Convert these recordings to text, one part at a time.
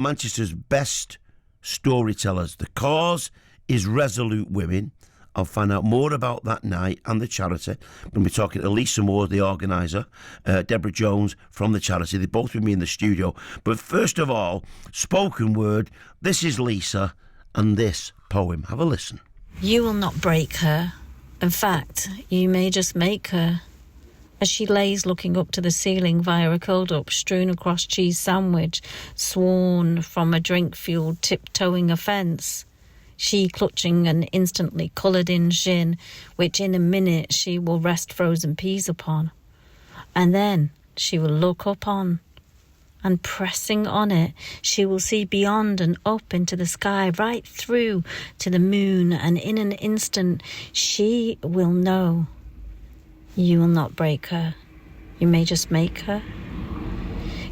Manchester's best storytellers. The cause is Resolute Women. I'll find out more about that night and the charity. I'm going to be talking to Lisa Moore, the organiser, Deborah Jones from the charity. They've both with me in the studio. But first of all, spoken word. This is Lisa and this poem. Have a listen. You will not break her. In fact, you may just make her. As she lays looking up to the ceiling via a curled-up, strewn-across cheese sandwich, sworn from a drink-fueled tiptoeing a fence. She clutching an instantly coloured-in shin, which in a minute she will rest frozen peas upon. And then she will look up on, and pressing on it, she will see beyond and up into the sky, right through to the moon, and in an instant she will know. You will not break her. You may just make her.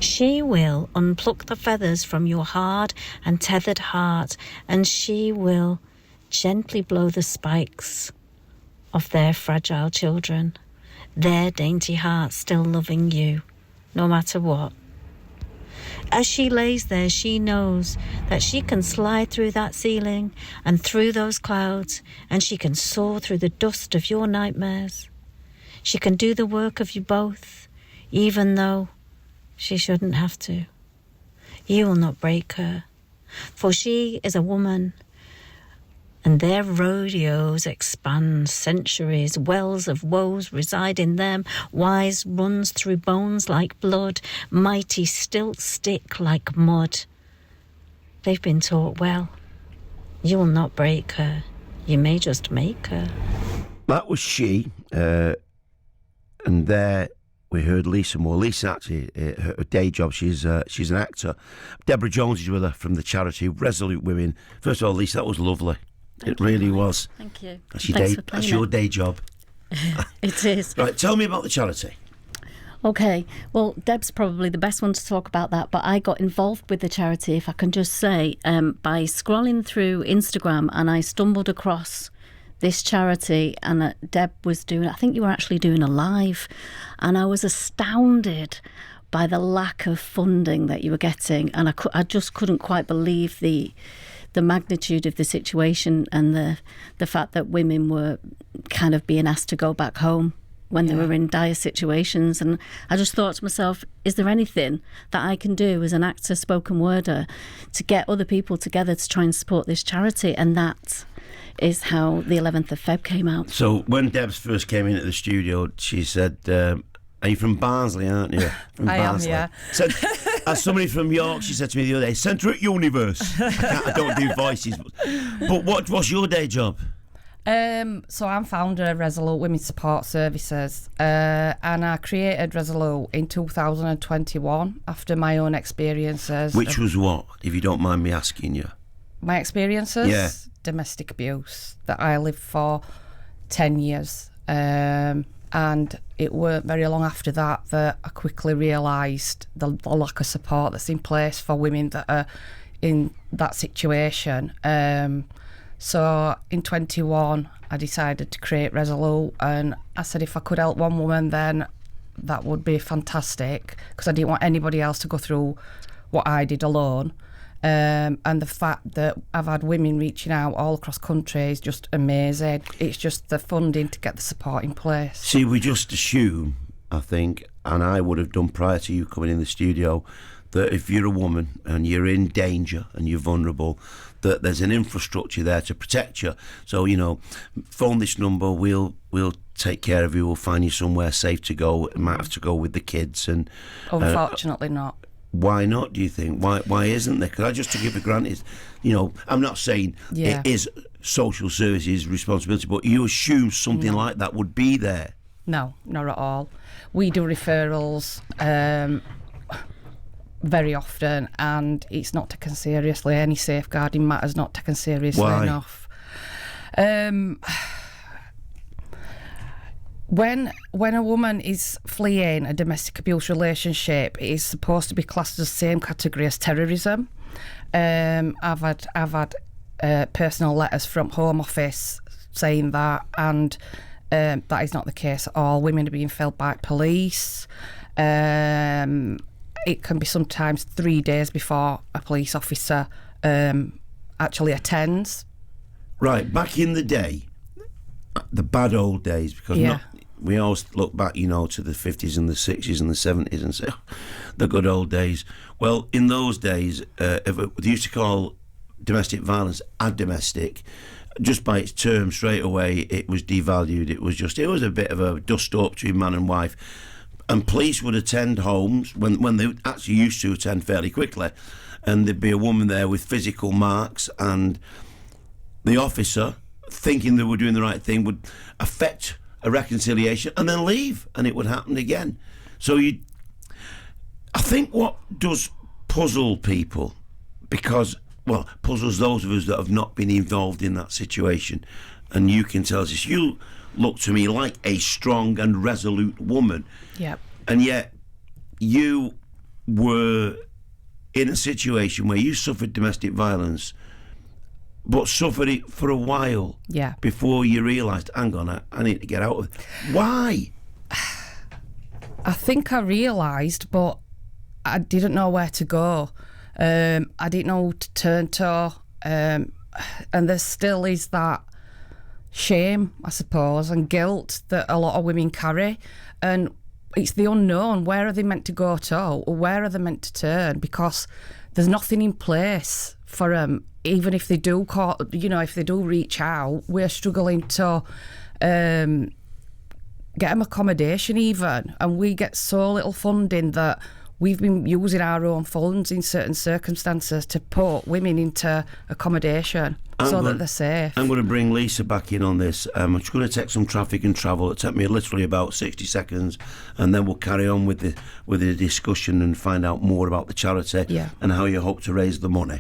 She will unpluck the feathers from your hard and tethered heart, and she will gently blow the spikes of their fragile children, their dainty hearts still loving you, no matter what. As she lays there, she knows that she can slide through that ceiling and through those clouds, and she can soar through the dust of your nightmares. She can do the work of you both, even though she shouldn't have to. You will not break her, for she is a woman, and their rodeos expand centuries. Wells of woes reside in them. Wise runs through bones like blood. Mighty stilts stick like mud. They've been taught well. You will not break her. You may just make her. That was she, and there we heard Lisa Moore. Lisa, actually, her day job, she's an actor. Deborah Jones is with her from the charity Resolute Women. First of all, Lisa, that was lovely. It really was. Thank you. That's your day job. It is. Right, tell me about the charity. Okay, well, Deb's probably the best one to talk about that, but I got involved with the charity, if I can just say, by scrolling through Instagram, and I stumbled across this charity, and Deb was doing, I think you were actually doing a live, and I was astounded by the lack of funding that you were getting, and I just couldn't quite believe the magnitude of the situation, and the fact that women were kind of being asked to go back home when they were in dire situations. And I just thought to myself, is there anything that I can do as an actor, spoken worder, to get other people together to try and support this charity? And that is how the 11th of Feb came out. So when Debs first came into the studio, she said, are you from Barnsley, aren't you? From Barnsley. Am, yeah. Said, as somebody from York, she said to me the other day, Centre at Universe. I don't do voices. But what's your day job? So I'm founder of Resolute Women's Support Services, and I created Resolute in 2021 after my own experiences. Which was what, if you don't mind me asking you? My experiences? Yeah. Domestic abuse that I lived for 10 years. And it weren't very long after that I quickly realised the lack of support that's in place for women that are in that situation. So in 21, I decided to create Resolute, and I said if I could help one woman, then that would be fantastic, because I didn't want anybody else to go through what I did alone. And the fact that I've had women reaching out all across country is just amazing. It's just the funding to get the support in place. See, we just assume, I think, and I would have done prior to you coming in the studio, that if you're a woman and you're in danger and you're vulnerable, that there's an infrastructure there to protect you. So, phone this number, we'll take care of you, we'll find you somewhere safe to go. It might have to go with the kids. And unfortunately not. Why not, do you think? Why isn't there? Because I just took it for granted. I'm not saying it is social services responsibility, but you assume something like that would be there. No, not at all. We do referrals very often, and it's not taken seriously. Any safeguarding matters not taken seriously enough. When a woman is fleeing a domestic abuse relationship, it is supposed to be classed as the same category as terrorism. I've had personal letters from Home Office saying that, and that is not the case at all. Women are being felt by police. it can be sometimes 3 days before a police officer actually attends. Right, back in the day, the bad old days, because we always look back, you know, to the 50s and the 60s and the 70s and say, oh, the good old days. Well, in those days, they used to call domestic violence domestic. Just by its term, straight away, it was devalued. It was a bit of a dust-up between man and wife. And police would attend homes when they actually used to attend fairly quickly, and there'd be a woman there with physical marks, and the officer, thinking they were doing the right thing, would affect a reconciliation and then leave, and it would happen again. So I think what does puzzle people, puzzles those of us that have not been involved in that situation, and you can tell us this, you look to me like a strong and resolute woman. Yep. And yet you were in a situation where you suffered domestic violence, but suffered it for a while before you realised, hang on, I need to get out of it. Why? I think I realised, but I didn't know where to go. I didn't know who to turn to. And there still is that shame, I suppose, and guilt that a lot of women carry. And it's the unknown. Where are they meant to go to? Or where are they meant to turn? Because there's nothing in place for them. Even if they do if they do reach out, we're struggling to get them accommodation even. And we get so little funding that we've been using our own funds in certain circumstances to put women into accommodation that they're safe. I'm going to bring Lisa back in on this. I'm just going to take some traffic and travel. It'll take me literally about 60 seconds, and then we'll carry on with the discussion and find out more about the charity and how you hope to raise the money.